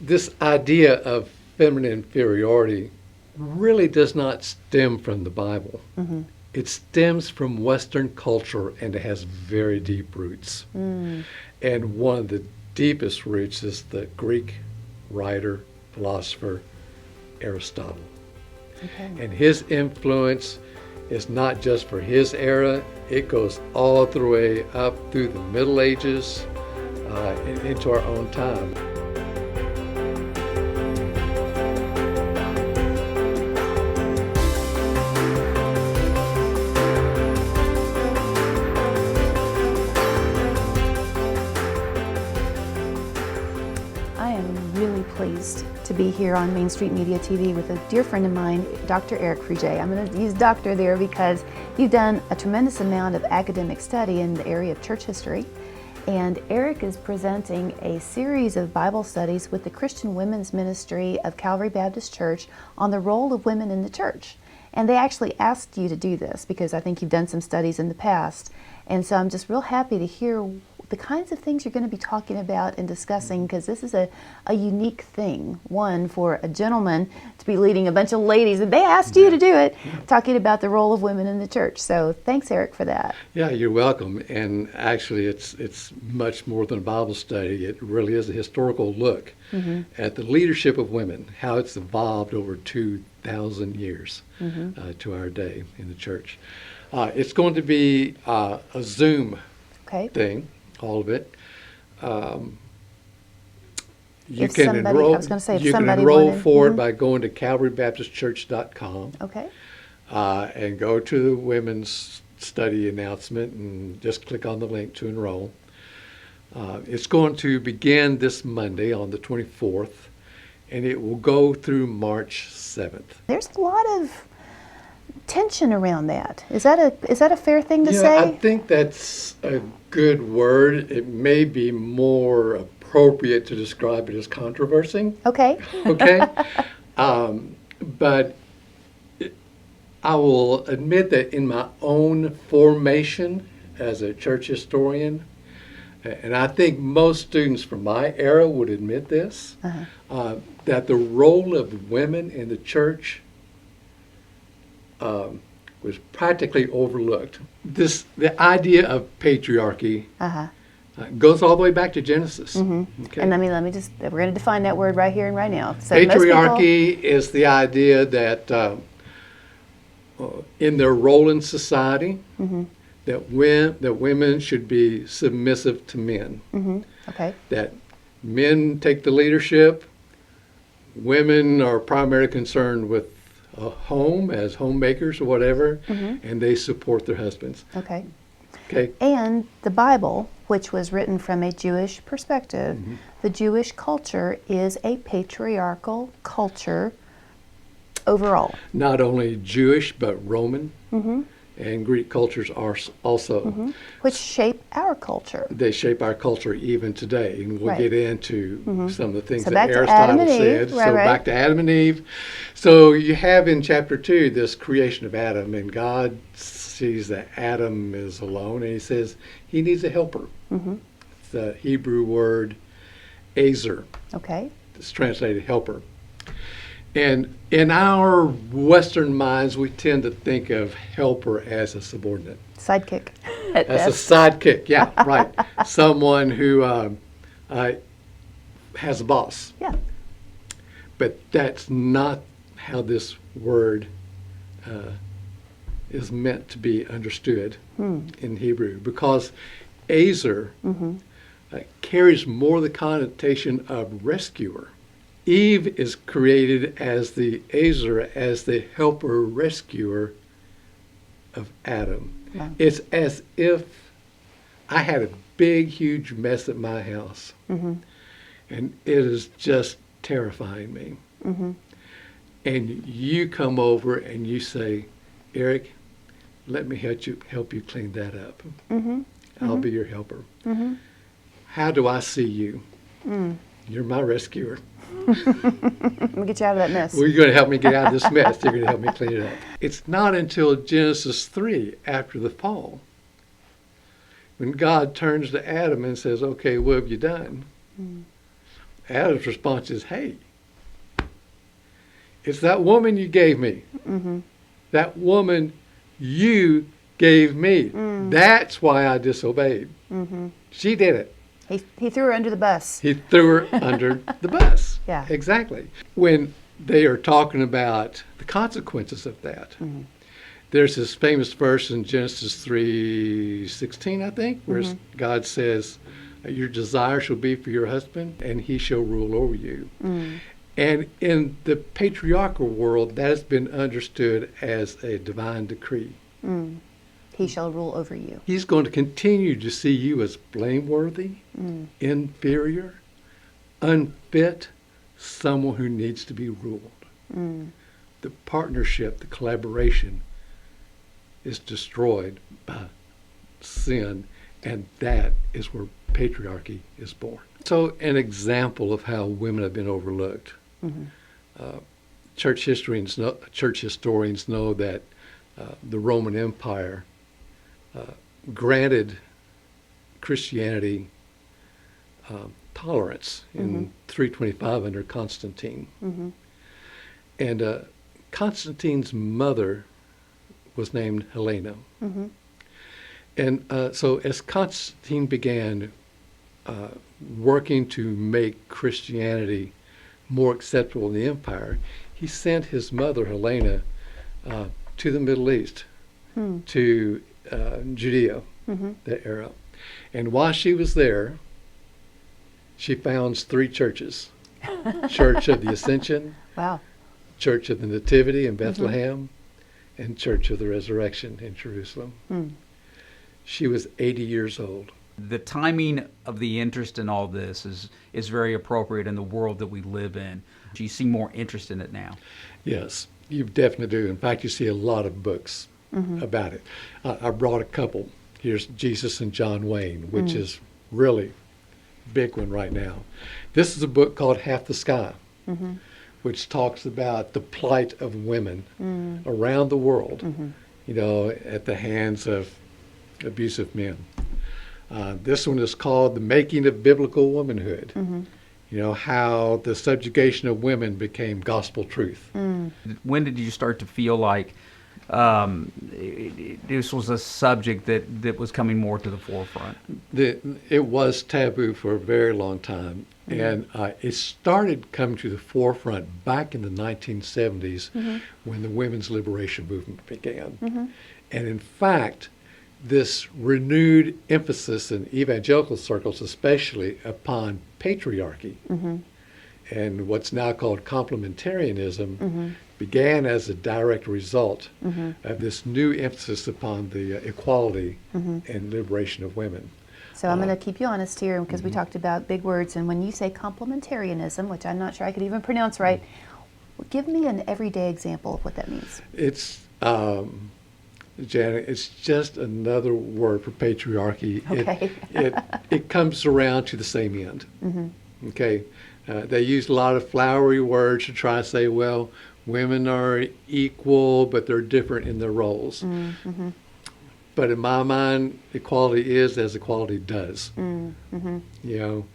this idea of feminine inferiority really does not stem from the Bible. Mm-hmm. It stems from Western culture, and it has very deep roots. Mm. And one of the deepest roots is the Greek writer, philosopher, Aristotle. Okay. And his influence is not just for his era, it goes all the way up through the Middle Ages and into our own time. I am really pleased to be here on Main Street Media TV with a dear friend of mine, Dr. Eric Fruge. I'm going to use doctor there because you've done a tremendous amount of academic study in the area of church history. And Eric is presenting a series of Bible studies with the Christian Women's Ministry of Calvary Baptist Church on the role of women in the church. And they actually asked you to do this because I think you've done some studies in the past. And so I'm just real happy to hear the kinds of things you're going to be talking about and discussing, because this is a unique thing, one, for a gentleman to be leading a bunch of ladies, and they asked you to do it, talking about the role of women in the church. So thanks, Eric, for that. Yeah, you're welcome. And actually, it's much more than a Bible study. It really is a historical look at the leadership of women, how it's evolved over 2,000 years to our day in the church. It's going to be a Zoom thing. All of it. You can enroll. I was going to say, if you can somebody enroll wanted, for it by going to CalvaryBaptistChurch.com. Okay. And go to the women's study announcement and just click on the link to enroll. It's going to begin this Monday on the 24th, and it will go through March 7th. There's a lot of tension around that. Is that a fair thing to say? I think that's a good word. It may be more appropriate to describe it as controversy. Okay. Okay. But I will admit that in my own formation as a church historian, and I think most students from my era would admit this, that the role of women in the church was practically overlooked. The idea of patriarchy goes all the way back to Genesis. Okay? And we're going to define that word right here and right now. So patriarchy is the idea that in their role in society, that women should be submissive to men. Okay. That men take the leadership, women are primarily concerned with a home as homemakers or whatever, and they support their husbands. Okay. Okay. And the Bible, which was written from a Jewish perspective, the Jewish culture is a patriarchal culture overall. Not only Jewish, but Roman and Greek cultures are also. Which shape our culture. They shape our culture even today, and we'll get into some of the things that back to Aristotle Adam and said. Eve, right. Back to Adam and Eve. So you have in chapter 2 this creation of Adam, and God sees that Adam is alone, and he says he needs a helper. It's the Hebrew word azer. Okay. It's translated helper. And in our Western minds, we tend to think of helper as a subordinate. Sidekick. As a sidekick, yeah, right. Someone who has a boss. Yeah. But that's not how this word is meant to be understood in Hebrew, because azer carries more the connotation of rescuer. Eve is created as the azer, as the helper rescuer of Adam. Wow. It's as if I had a big, huge mess at my house, and it is just terrifying me. And you come over and you say, Eric, let me help you clean that up. I'll be your helper. How do I see you? You're my rescuer. Let me get you out of that mess. Well, you're going to help me get out of this mess. You're going to help me clean it up. It's not until Genesis 3, after the fall, when God turns to Adam and says, okay, what have you done? Adam's response is, hey, it's that woman you gave me. Mm-hmm. That woman you gave me. That's why I disobeyed. Mm-hmm. She did it. He threw her under the bus. He threw her under the bus. Yeah. Exactly. When they are talking about the consequences of that, there's this famous verse in Genesis 3:16, I think, where God says, your desire shall be for your husband, and he shall rule over you. And in the patriarchal world, that has been understood as a divine decree. He shall rule over you. He's going to continue to see you as blameworthy, inferior, unfit, someone who needs to be ruled. The partnership, the collaboration is destroyed by sin, and that is where patriarchy is born. So an example of how women have been overlooked. Church historians know that the Roman Empire granted Christianity tolerance in 325 under Constantine. And Constantine's mother was named Helena. And so as Constantine began working to make Christianity more acceptable in the empire, he sent his mother, Helena, to the Middle East, to Judea, that era. And while she was there, she founds 3 churches. Church of the Ascension, Wow. Church of the Nativity in Bethlehem, and Church of the Resurrection in Jerusalem. She was 80 years old. The timing of the interest in all this is very appropriate in the world that we live in. Do you see more interest in it now? Yes, you definitely do. In fact, you see a lot of books about it. I brought a couple. Here's Jesus and John Wayne, which is really a big one right now. This is a book called Half the Sky, which talks about the plight of women around the world, you know, at the hands of abusive men. This one is called The Making of Biblical Womanhood. You know, how the subjugation of women became gospel truth. When did you start to feel like this was a subject that was coming more to the forefront? It was taboo for a very long time. And it started coming to the forefront back in the 1970s when the women's liberation movement began. And in fact, this renewed emphasis in evangelical circles, especially upon patriarchy, and what's now called complementarianism, began as a direct result of this new emphasis upon the equality and liberation of women. So I'm going to keep you honest here because we talked about big words, and when you say complementarianism, which I'm not sure I could even pronounce right, give me an everyday example of what that means. It's Janet, it's just another word for patriarchy. Okay. It comes around to the same end. Okay, they use a lot of flowery words to try to say, well, women are equal, but they're different in their roles. But in my mind, equality is as equality does. You know,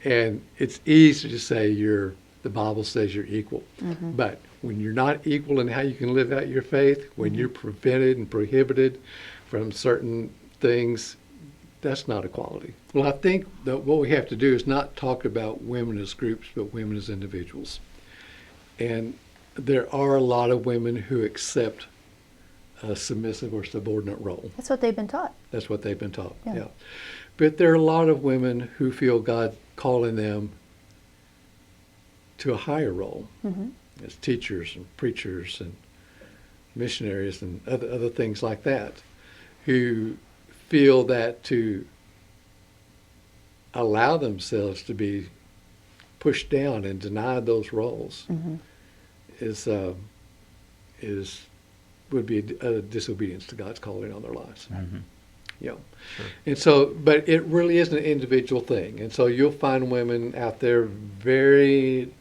and it's easy to say the Bible says you're equal. But when you're not equal in how you can live out your faith, when you're prevented and prohibited from certain things, that's not equality. Well, I think that what we have to do is not talk about women as groups, but women as individuals. And there are a lot of women who accept a submissive or subordinate role. That's what they've been taught. That's what they've been taught, Yeah. yeah. But there are a lot of women who feel God calling them to a higher role as teachers and preachers and missionaries and other things like that, who feel that to allow themselves to be pushed down and denied those roles would be a disobedience to God's calling on their lives. Yeah. Sure. And so, but it really is an individual thing. And so you'll find women out there very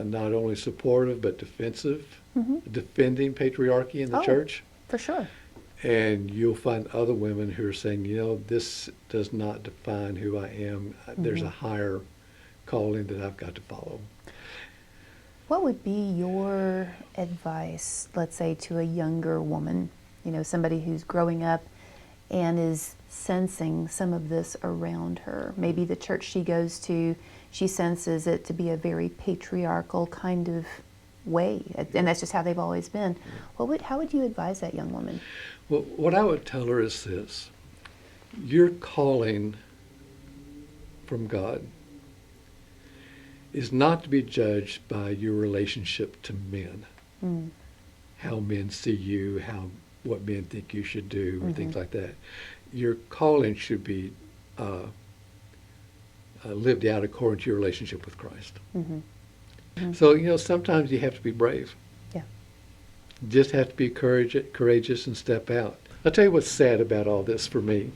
not only supportive but defensive, defending patriarchy in the church. For sure. And you'll find other women who are saying, you know, this does not define who I am. There's a higher calling that I've got to follow. What would be your advice, let's say, to a younger woman, somebody who's growing up and is sensing some of this around her? Maybe the church she goes to, she senses it to be a very patriarchal kind of way, and that's just how they've always been. How would you advise that young woman? Well, what I would tell her is this: your calling from God is not to be judged by your relationship to men, how men see you, what men think you should do, or things like that. Your calling should be lived out according to your relationship with Christ. So, sometimes you have to be brave. Yeah. You just have to be courageous and step out. I'll tell you what's sad about all this for me.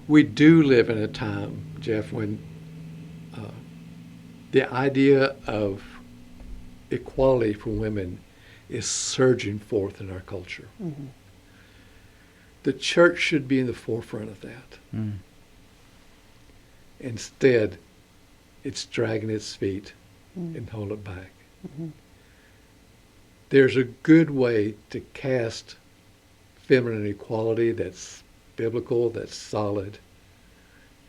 We do live in a time, Jeff, when the idea of equality for women is surging forth in our culture. The church should be in the forefront of that. Instead, it's dragging its feet and holding it back. There's a good way to cast feminine equality that's biblical, that's solid,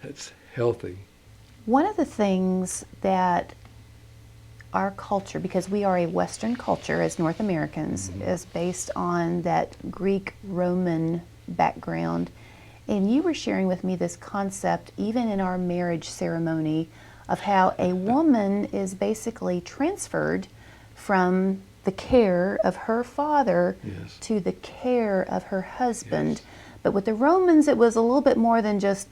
that's healthy. One of the things that our culture, because we are a Western culture as North Americans, is based on that Greek-Roman background. And you were sharing with me this concept, even in our marriage ceremony, of how a woman is basically transferred from the care of her father to the care of her husband. But with the Romans, it was a little bit more than just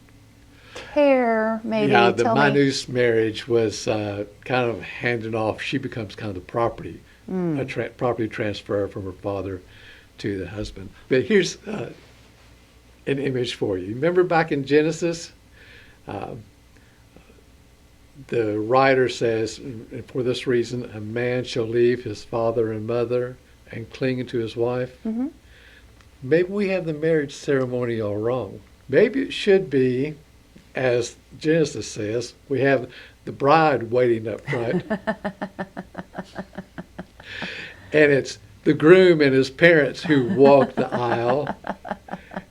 care, maybe. Yeah, the Manus marriage was kind of handing off. She becomes kind of the property, a property transfer from her father to the husband. But here's an image for you. Remember back in Genesis, the writer says, for this reason, a man shall leave his father and mother and cling to his wife. Maybe we have the marriage ceremony all wrong. Maybe it should be, as Genesis says, we have the bride waiting up front. And it's the groom and his parents who walk the aisle.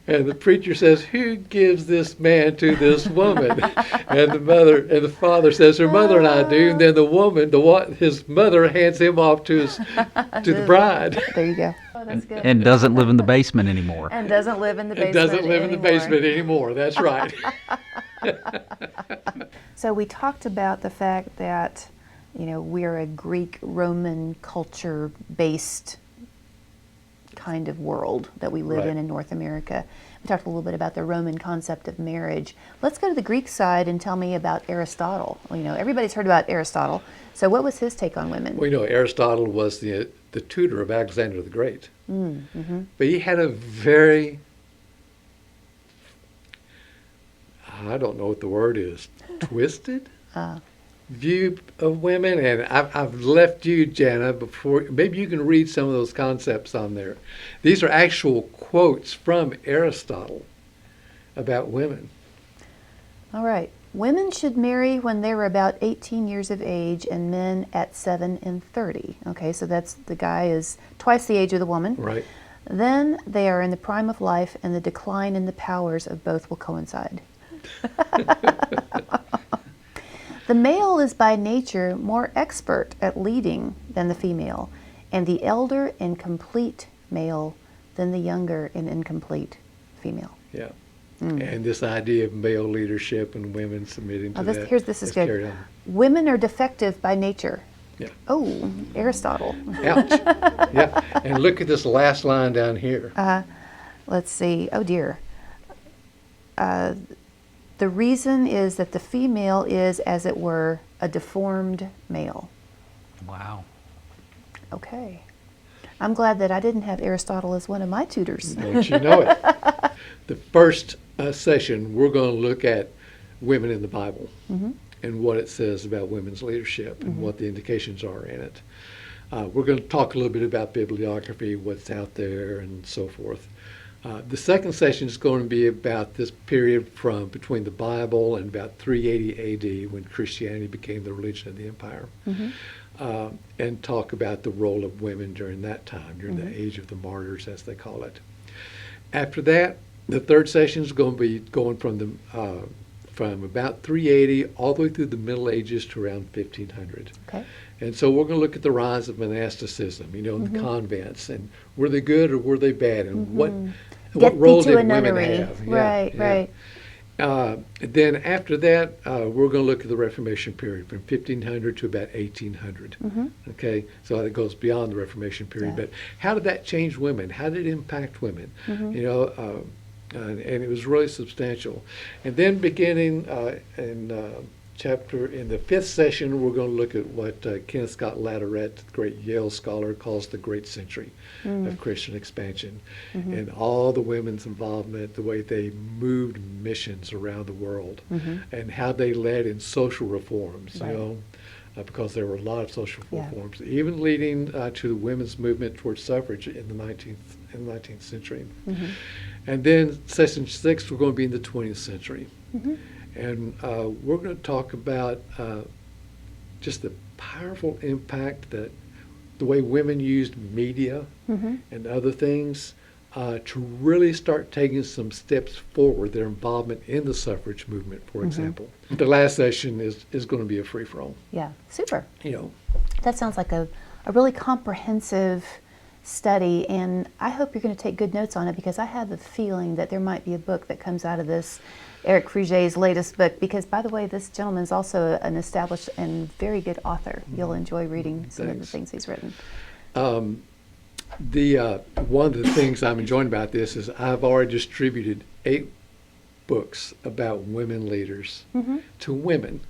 And the preacher says, "Who gives this man to this woman?" And the mother and the father says, "Her mother and I do." And then the woman, his mother, hands him off to the bride. There you go. Oh, that's good. And doesn't live in the basement anymore. And doesn't live in the basement. Doesn't live in the basement anymore. That's right. So we talked about the fact that, we're a Greek-Roman culture-based kind of world that we live in North America. We talked a little bit about the Roman concept of marriage. Let's go to the Greek side and tell me about Aristotle. Everybody's heard about Aristotle. So what was his take on women? Well, Aristotle was the tutor of Alexander the Great. But he had a very, I don't know what the word is, twisted view of women. And I've left you, Jana, before. Maybe you can read some of those concepts on there. These are actual quotes from Aristotle about women. All right. Women should marry when they're about 18 years of age and men at 7 and 30. Okay, so the guy is twice the age of the woman. Right. Then they are in the prime of life and the decline in the powers of both will coincide. The male is by nature more expert at leading than the female, and the elder and complete male than the younger and incomplete female. Yeah. And this idea of male leadership and women submitting to that. This is good. Women are defective by nature. Yeah. Oh, Aristotle. Ouch. Yeah. And look at this last line down here. Let's see. Oh, dear. The reason is that the female is, as it were, a deformed male. Wow. Okay. I'm glad that I didn't have Aristotle as one of my tutors. Don't you know it? The first session, we're going to look at women in the Bible and what it says about women's leadership and what the indications are in it. We're going to talk a little bit about bibliography, what's out there, and so forth. The second session is going to be about this period from between the Bible and about 380 A.D. when Christianity became the religion of the empire, and talk about the role of women during that time, during the age of the martyrs, as they call it. After that, the third session is going to be going from about 380 all the way through the Middle Ages to around 1500. Okay. And so we're going to look at the rise of monasticism, the convents, and were they good or were they bad, and what role did women have? Right. Then after that, we're going to look at the Reformation period from 1500 to about 1800. Okay, so it goes beyond the Reformation period. Yeah. But how did that change women? How did it impact women? And it was really substantial. And then beginning in the fifth session, we're going to look at what Kenneth Scott Latourette, the great Yale scholar, calls the Great Century of Christian expansion, and all the women's involvement, the way they moved missions around the world, and how they led in social reforms, because there were a lot of social reforms, even leading to the women's movement towards suffrage in the 19th century. And then session 6, we're going to be in the 20th century. And we're going to talk about just the powerful impact that the way women used media and other things to really start taking some steps forward, their involvement in the suffrage movement, for example. The last session is going to be a free-for-all. Yeah, super. That sounds like a really comprehensive study, and I hope you're going to take good notes on it, because I have a feeling that there might be a book that comes out of this, Eric Fruge's latest book, because, by the way, this gentleman is also an established and very good author. You'll enjoy reading some of the things he's written. One of the things I'm enjoying about this is I've already distributed 8 books about women leaders to women,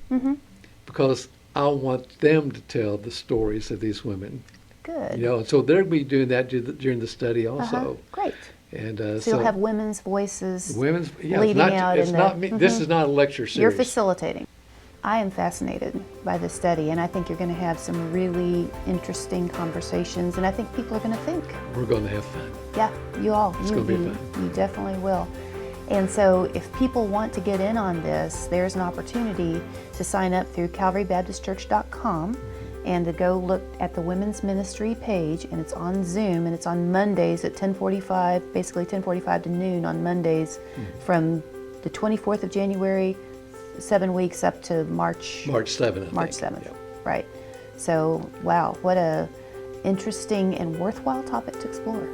because I want them to tell the stories of these women. Good. And so they'll be doing that during the study also. Great. And so you'll have women's voices it's leading not, out. It's not me. This is not a lecture series. You're facilitating. I am fascinated by this study, and I think you're going to have some really interesting conversations, and I think people are going to think. We're going to have fun. Yeah, you all. It's going to be fun. You definitely will. And so if people want to get in on this, there's an opportunity to sign up through calvarybaptistchurch.com and to go look at the women's ministry page, and it's on Zoom, and it's on Mondays at 10:45, basically 10:45 to noon on Mondays from the 24th of January, 7 weeks up to March 7th. March 7th, right. So, wow, what a interesting and worthwhile topic to explore.